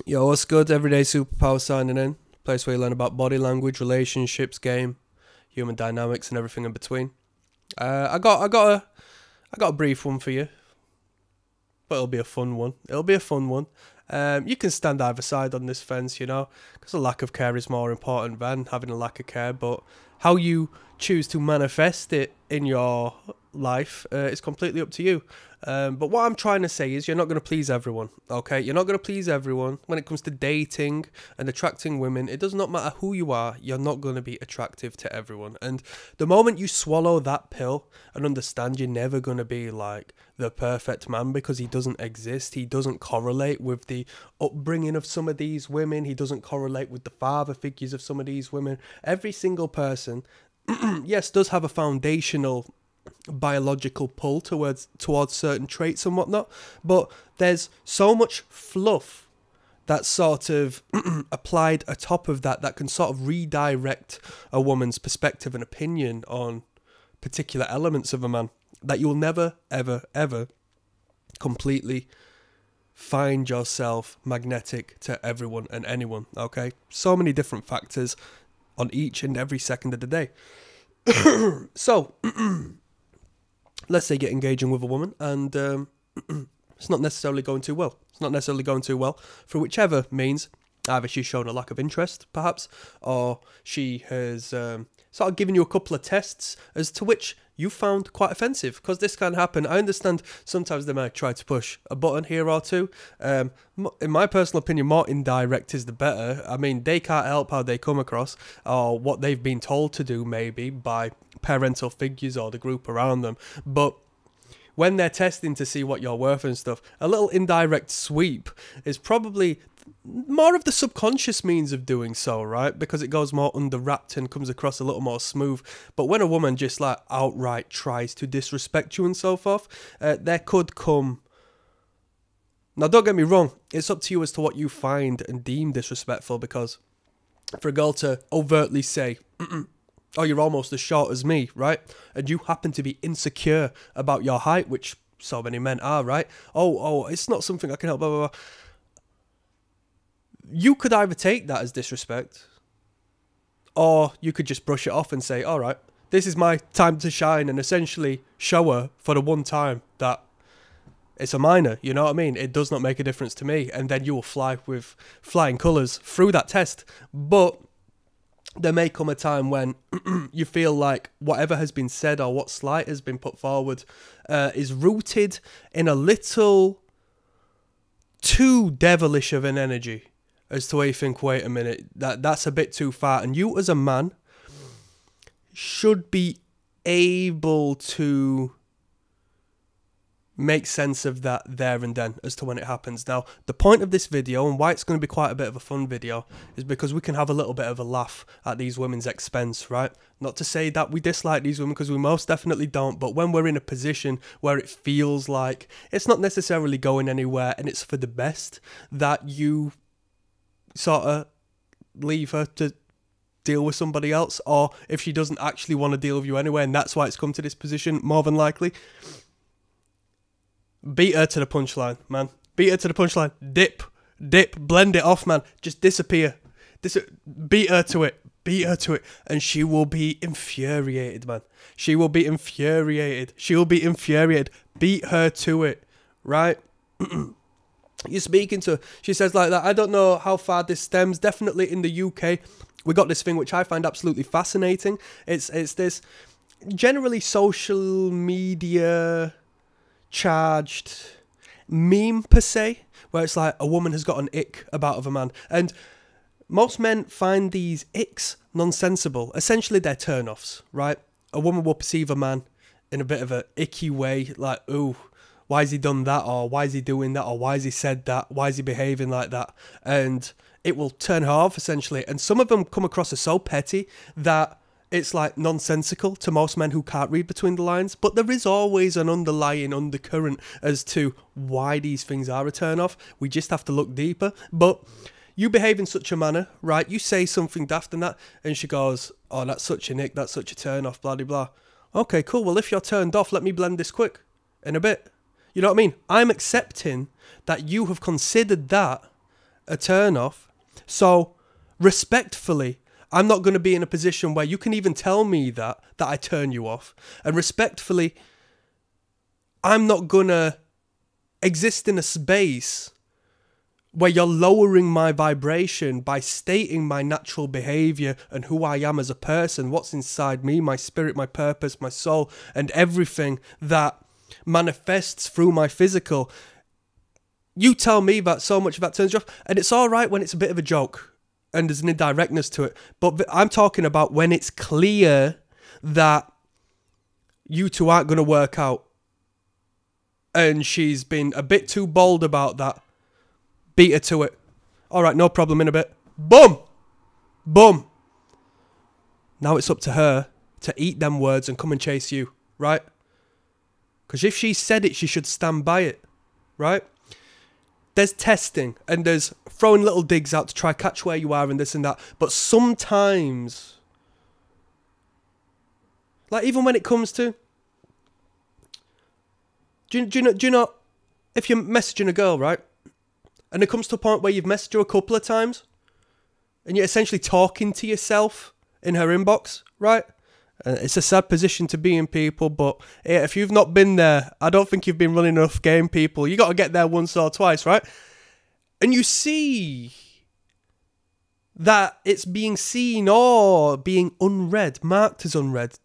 Yo, what's good? Everyday Superpower signing in. Place where you learn about body language, relationships, game, human dynamics, and everything in between. I got a brief one for you, but it'll be a fun one. You can stand either side on this fence, because a lack of care is more important than having a lack of care. But how you choose to manifest it in your life is completely up to you. But what I'm trying to say is you're not going to please everyone, okay? You're not going to please everyone. When it comes to dating and attracting women, it does not matter who you are, you're not going to be attractive to everyone. And the moment you swallow that pill and understand you're never going to be like the perfect man because he doesn't exist, he doesn't correlate with the upbringing of some of these women, he doesn't correlate with the father figures of some of these women. Every single person, yes, does have a foundational biological pull towards certain traits and whatnot, but there's so much fluff that's sort of applied atop of that can sort of redirect a woman's perspective and opinion on particular elements of a man that you'll never ever completely find yourself magnetic to everyone and anyone. Okay, so many different factors on each and every second of the day. So let's say you're engaging with a woman and it's not necessarily going too well. For whichever means. Either she's shown a lack of interest, perhaps, or she has sort of given you a couple of tests as to which you found quite offensive, because this can happen. I understand sometimes they might try to push a button here or two. In my personal opinion, more indirect is the better. I mean, they can't help how they come across or what they've been told to do, maybe by parental figures or the group around them. But when they're testing to see what you're worth and stuff, a little indirect sweep is probably more of the subconscious means of doing so, right? Because it goes more under wrapped and comes across a little more smooth. But when a woman just like outright tries to disrespect you and so forth, there could come... Now, don't get me wrong, it's up to you as to what you find and deem disrespectful, because for a girl to overtly say, oh, you're almost as short as me, right? And you happen to be insecure about your height, which so many men are, right? Oh, it's not something I can help, blah, blah, blah. You could either take that as disrespect, or you could just brush it off and say, all right, this is my time to shine, and essentially show her for the one time that it's a minor, you know what I mean? It does not make a difference to me. And then you will fly with flying colours through that test. But there may come a time when you feel like whatever has been said or what slight has been put forward is rooted in a little too devilish of an energy, as to where you think, wait a minute, that's a bit too far. And you as a man should be able to make sense of that there and then as to when it happens. Now, the point of this video and why it's going to be quite a bit of a fun video is because we can have a little bit of a laugh at these women's expense, right? Not to say that we dislike these women, because we most definitely don't, but when we're in a position where it feels like it's not necessarily going anywhere and it's for the best, that you sort of leave her to deal with somebody else, or if she doesn't actually want to deal with you anyway and that's why it's come to this position, more than likely, beat her to the punchline, man. Beat her to the punchline. Dip, blend it off, man. Just disappear. Beat her to it, and she will be infuriated, man. She will be infuriated. Beat her to it, right? You're speaking to her. She says like that, I don't know how far this stems. Definitely in the UK, we got this thing which I find absolutely fascinating. It's this generally social media charged meme per se, where it's like a woman has got an ick about of a man, and most men find these icks nonsensical. Essentially, they're turn-offs, right? A woman will perceive a man in a bit of a icky way, like, ooh, why has he done that, or why is he doing that, or why has he said that, why is he behaving like that, and it will turn her off, essentially. And some of them come across as so petty that it's like nonsensical to most men who can't read between the lines, but there is always an underlying undercurrent as to why these things are a turn off. We just have to look deeper. But you behave in such a manner, right? You say something daft and that, and she goes, oh, that's such a nick, that's such a turn off, blah, blah, blah. Okay, cool. Well, if you're turned off, let me blend this quick in a bit. You know what I mean? I'm accepting that you have considered that a turn off. So respectfully, I'm not going to be in a position where you can even tell me that I turn you off. And respectfully, I'm not going to exist in a space where you're lowering my vibration by stating my natural behavior and who I am as a person, what's inside me, my spirit, my purpose, my soul, and everything that manifests through my physical. You tell me that so much of that turns you off, and it's all right when it's a bit of a joke and there's an indirectness to it, but I'm talking about when it's clear that you two aren't going to work out, and she's been a bit too bold about that. Beat her to it. All right, no problem, in a bit. Boom! Boom! Now it's up to her to eat them words and come and chase you, right? Because if she said it, she should stand by it, right? There's testing and there's throwing little digs out to try catch where you are and this and that. But sometimes, like even when it comes to, do you know, if you're messaging a girl, right? And it comes to a point where you've messaged her a couple of times and you're essentially talking to yourself in her inbox, right? It's a sad position to be in, people, but if you've not been there, I don't think you've been running enough game, people. You got to get there once or twice, right? And you see that it's being seen or being unread, marked as unread,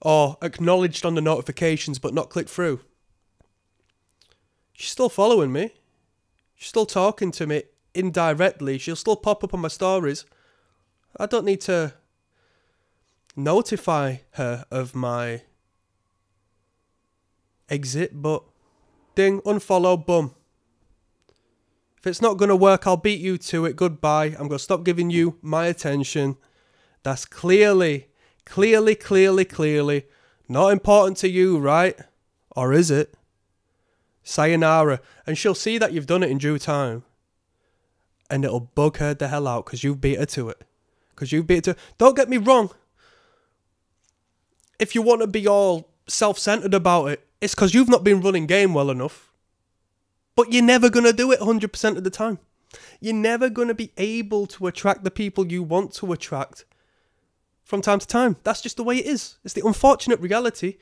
or acknowledged on the notifications but not clicked through. She's still following me. She's still talking to me indirectly. She'll still pop up on my stories. I don't need to notify her of my exit, but ding, unfollow, boom. If it's not going to work, I'll beat you to it. Goodbye. I'm going to stop giving you my attention. That's clearly not important to you, right? Or is it? Sayonara. And she'll see that you've done it in due time. And it'll bug her the hell out because you've beat her to it. Don't get me wrong. If you want to be all self-centered about it, it's because you've not been running game well enough. But you're never going to do it 100% of the time. You're never going to be able to attract the people you want to attract from time to time. That's just the way it is. It's the unfortunate reality.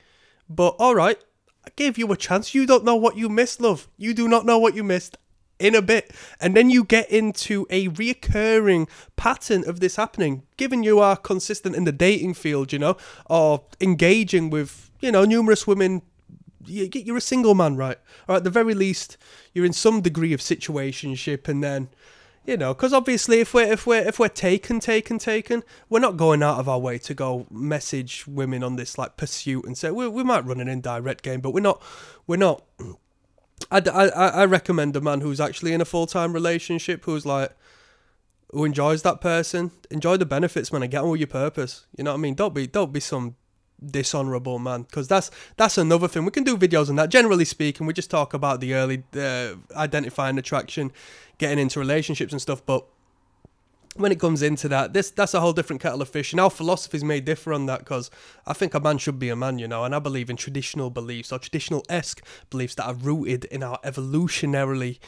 But alright, I gave you a chance. You don't know what you missed, love. You do not know what you missed in a bit. And then you get into a reoccurring pattern of this happening. Given you are consistent in the dating field, or engaging with, numerous women, you're a single man, right? Or at the very least, you're in some degree of situationship, and then, because obviously if we're taken, we're not going out of our way to go message women on this like pursuit and say we might run an indirect game, but we're not. I recommend a man who's actually in a full-time relationship, who enjoys that person, enjoy the benefits, man, and get on with your purpose. You know what I mean? Don't be some dishonorable man, because that's another thing. We can do videos on that. Generally speaking, we just talk about the early identifying attraction, getting into relationships and stuff, but when it comes into that's a whole different kettle of fish, and our philosophies may differ on that, because I think a man should be a man, and I believe in traditional beliefs, or traditional-esque beliefs that are rooted in our evolutionarily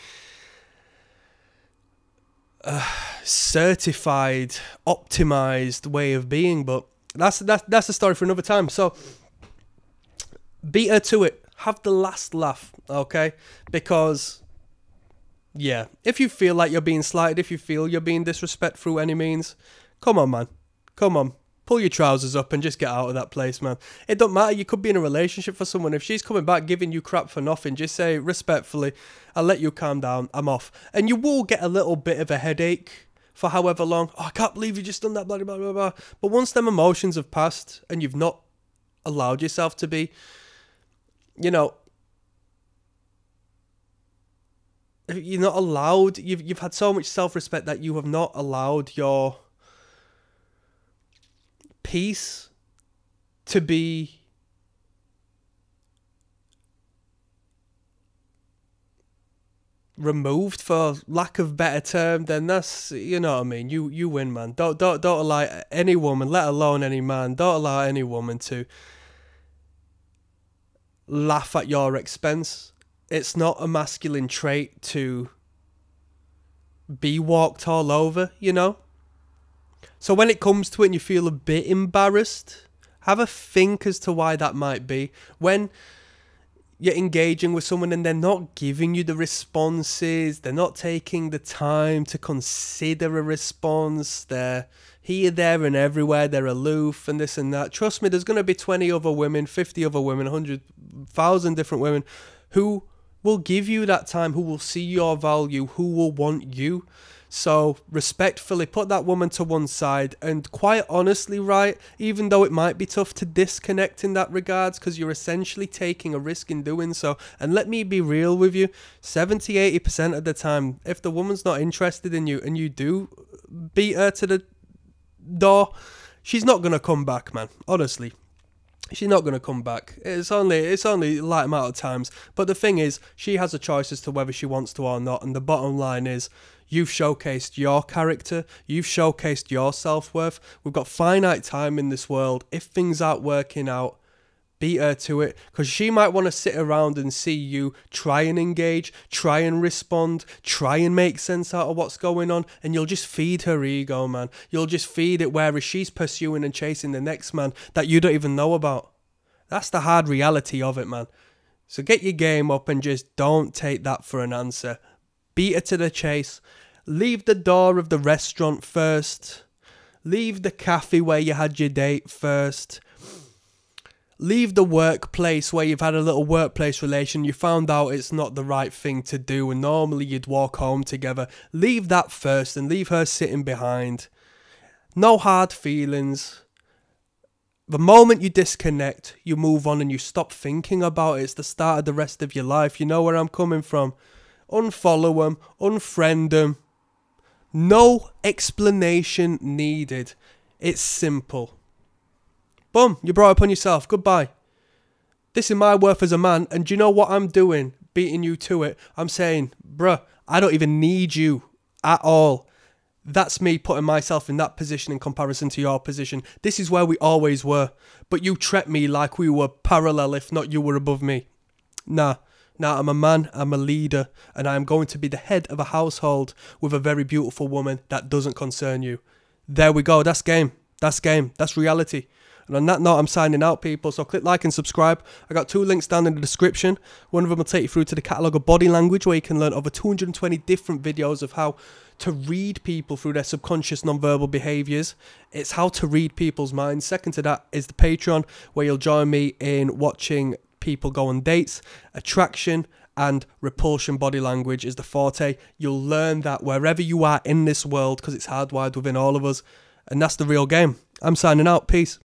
certified, optimized way of being. But that's a story for another time. So beat her to it. Have the last laugh, okay? Because yeah, if you feel like you're being slighted, if you feel you're being disrespected through any means, come on, man. Come on. Pull your trousers up and just get out of that place, man. It don't matter. You could be in a relationship for someone. If she's coming back giving you crap for nothing, just say respectfully, I'll let you calm down. I'm off. And you will get a little bit of a headache for however long. Oh, I can't believe you just done that, blah, blah, blah, blah. But once them emotions have passed and you've not allowed yourself to be, you're not allowed, you've had so much self-respect that you have not allowed your peace to be removed, for lack of better term, then that's, you know what I mean, you win, man. Don't allow any woman, let alone any man, don't allow any woman to laugh at your expense. It's not a masculine trait to be walked all over, you know? So when it comes to it and you feel a bit embarrassed, have a think as to why that might be. When you're engaging with someone and they're not giving you the responses, they're not taking the time to consider a response, they're here, there and everywhere, they're aloof and this and that. Trust me, there's going to be 20 other women, 50 other women, 100,000 different women who will give you that time, who will see your value, who will want you. So respectfully put that woman to one side, and quite honestly, right, even though it might be tough to disconnect in that regards, because you're essentially taking a risk in doing so. And let me be real with you, 70-80% of the time, if the woman's not interested in you and you do beat her to the door, she's not going to come back, man. Honestly, she's not going to come back. It's only a light amount of times. But the thing is, she has a choice as to whether she wants to or not. And the bottom line is, you've showcased your character. You've showcased your self-worth. We've got finite time in this world. If things aren't working out, beat her to it. Because she might want to sit around and see you try and engage, try and respond, try and make sense out of what's going on. And you'll just feed her ego, man. You'll just feed it, whereas she's pursuing and chasing the next man that you don't even know about. That's the hard reality of it, man. So get your game up and just don't take that for an answer. Beat her to the chase. Leave the door of the restaurant first. Leave the cafe where you had your date first. Leave the workplace where you've had a little workplace relation. You found out it's not the right thing to do and normally you'd walk home together. Leave that first and leave her sitting behind. No hard feelings. The moment you disconnect, you move on and you stop thinking about it. It's the start of the rest of your life. You know where I'm coming from. Unfollow them, unfriend them. No explanation needed. It's simple. Boom, you brought it upon yourself. Goodbye. This is my worth as a man, and do you know what I'm doing? Beating you to it. I'm saying, bruh, I don't even need you at all. That's me putting myself in that position in comparison to your position. This is where we always were. But you treat me like we were parallel, if not you were above me. Nah, I'm a man, I'm a leader, and I'm going to be the head of a household with a very beautiful woman that doesn't concern you. There we go, that's game. That's game, that's reality. And on that note, I'm signing out, people. So click like and subscribe. I got 2 links down in the description. One of them will take you through to the catalogue of body language, where you can learn over 220 different videos of how to read people through their subconscious non-verbal behaviours. It's how to read people's minds. Second to that is the Patreon, where you'll join me in watching people go on dates. Attraction and repulsion body language is the forte. You'll learn that wherever you are in this world, because it's hardwired within all of us. And that's the real game. I'm signing out. Peace.